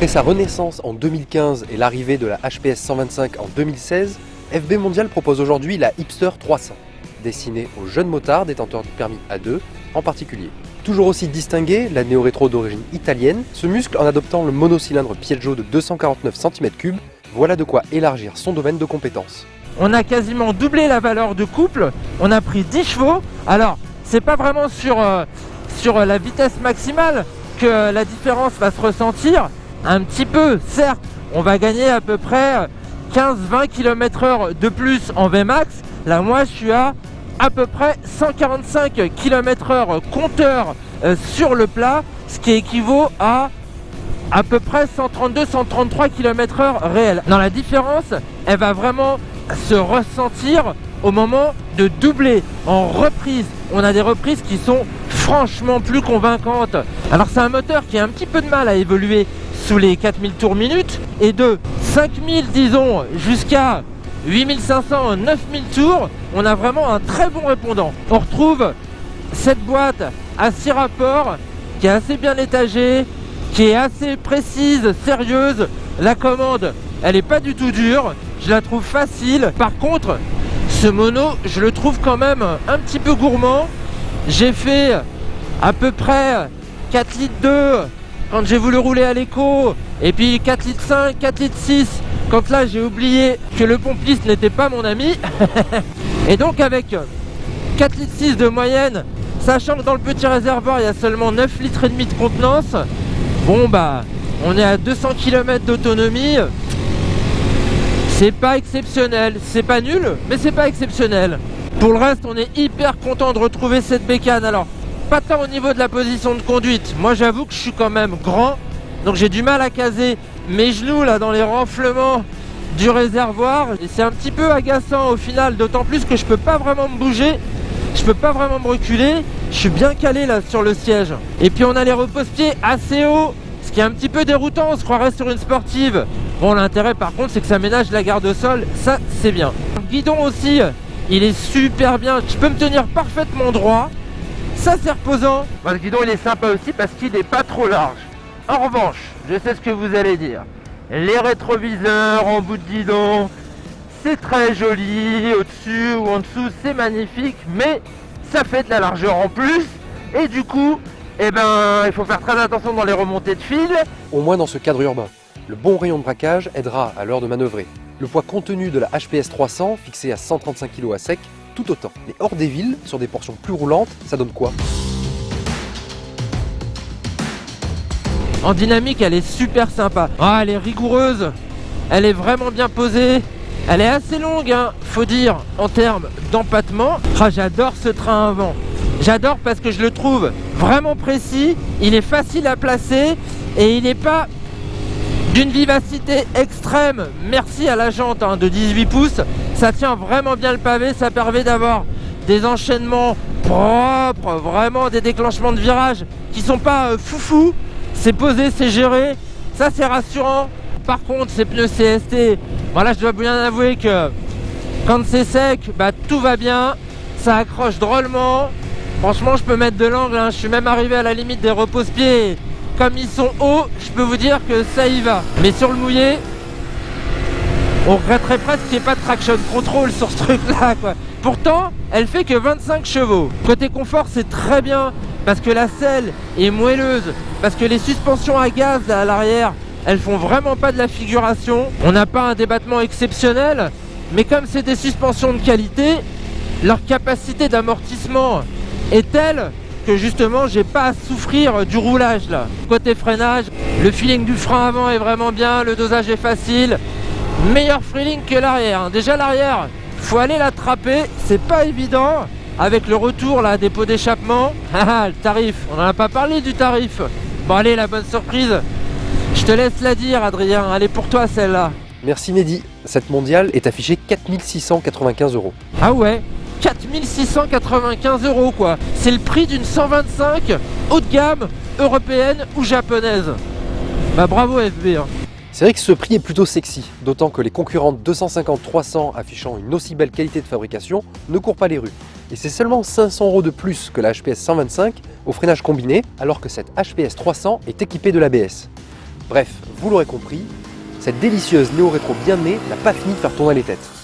Après sa renaissance en 2015 et l'arrivée de la HPS 125 en 2016, FB Mondial propose aujourd'hui la Hipster 300, destinée aux jeunes motards détenteurs du permis A2 en particulier. Toujours aussi distingué, la néo-rétro d'origine italienne se muscle en adoptant le monocylindre Piaggio de 249 cm3, voilà de quoi élargir son domaine de compétences. On a quasiment doublé la valeur de couple, on a pris 10 chevaux, alors c'est pas vraiment sur la vitesse maximale que la différence va se ressentir, un petit peu certes, on va gagner à peu près 15-20 km/h de plus en Vmax, là moi je suis à peu près 145 km/h compteur sur le plat, ce qui équivaut à peu près 132-133 km/h réel. Non, la différence, elle va vraiment se ressentir au moment de doubler en reprise. On a des reprises qui sont franchement plus convaincantes. Alors c'est un moteur qui a un petit peu de mal à évoluer sous les 4000 tours minute, et de 5000 disons jusqu'à 8500, 9000 tours, on a vraiment un très bon répondant. On retrouve cette boîte à 6 rapports qui est assez bien étagée, qui est assez précise, sérieuse. La commande, elle n'est pas du tout dure, je la trouve facile. Par contre, ce mono, je le trouve quand même un petit peu gourmand. J'ai fait à peu près 4 litres 2 quand j'ai voulu rouler à l'éco, et puis 4 litres 5, 4 litres 6 quand là j'ai oublié que le pompiste n'était pas mon ami. Et donc avec 4 litres 6 de moyenne, sachant que dans le petit réservoir il y a seulement 9 litres et demi de contenance, bon bah on est à 200 km d'autonomie. C'est pas exceptionnel, c'est pas nul, mais c'est pas exceptionnel. Pour le reste, on est hyper content de retrouver cette bécane. Alors, pas tant au niveau de la position de conduite. Moi, j'avoue que je suis quand même grand, donc j'ai du mal à caser mes genoux là dans les renflements du réservoir. Et c'est un petit peu agaçant au final, d'autant plus que je peux pas vraiment me bouger, je peux pas vraiment me reculer. Je suis bien calé là sur le siège. Et puis on a les repose-pieds assez hauts, ce qui est un petit peu déroutant, on se croirait sur une sportive. Bon, l'intérêt par contre c'est que ça ménage la garde au sol, ça c'est bien. Le guidon aussi, il est super bien, je peux me tenir parfaitement droit, ça c'est reposant. Bon, le guidon il est sympa aussi parce qu'il n'est pas trop large. En revanche, je sais ce que vous allez dire, les rétroviseurs en bout de guidon, c'est très joli, au-dessus ou en dessous c'est magnifique, mais ça fait de la largeur en plus, et du coup, eh ben, il faut faire très attention dans les remontées de fil. Au moins dans ce cadre urbain, le bon rayon de braquage aidera à l'heure de manœuvrer. Le poids contenu de la HPS 300, fixé à 135 kg à sec, tout autant. Mais hors des villes, sur des portions plus roulantes, ça donne quoi? En dynamique, elle est super sympa. Ah, elle est rigoureuse, elle est vraiment bien posée. Elle est assez longue, hein, faut dire, en termes d'empattement. Ah, j'adore ce train avant. J'adore parce que je le trouve vraiment précis, il est facile à placer et il n'est pas d'une vivacité extrême. Merci à la jante hein, de 18 pouces, ça tient vraiment bien le pavé, ça permet d'avoir des enchaînements propres, vraiment des déclenchements de virages qui sont pas foufou. C'est posé, c'est géré, ça c'est rassurant. Par contre, ces pneus CST, voilà, je dois bien avouer que quand c'est sec, bah, tout va bien, ça accroche drôlement. Franchement, je peux mettre de l'angle, hein. Je suis même arrivé à la limite des repose-pieds. Comme ils sont hauts, je peux vous dire que ça y va. Mais sur le mouillé, on regretterait presque qu'il n'y ait pas de traction control sur ce truc-là, quoi. Pourtant, elle fait que 25 chevaux. Côté confort, c'est très bien, parce que la selle est moelleuse, parce que les suspensions à gaz là, à l'arrière, elles font vraiment pas de la figuration. On n'a pas un débattement exceptionnel, mais comme c'est des suspensions de qualité, leur capacité d'amortissement est telle que justement j'ai pas à souffrir du roulage là. Côté freinage, le feeling du frein avant est vraiment bien, le dosage est facile, meilleur feeling que l'arrière. Déjà l'arrière, faut aller l'attraper, c'est pas évident avec le retour là des pots d'échappement. Ah, le tarif, on en a pas parlé du tarif. Bon allez, la bonne surprise, je te laisse la dire Adrien, elle est pour toi celle-là. Merci Mehdi, cette mondiale est affichée 4695 €. Ah ouais, 4695 € quoi. C'est le prix d'une 125 haut de gamme européenne ou japonaise. Bah bravo FB hein. C'est vrai que ce prix est plutôt sexy, d'autant que les concurrentes 250-300 affichant une aussi belle qualité de fabrication ne courent pas les rues. Et c'est seulement 500 € de plus que la HPS 125 au freinage combiné, alors que cette HPS 300 est équipée de l'ABS. Bref, vous l'aurez compris, cette délicieuse néo-rétro bien née n'a pas fini de faire tourner les têtes.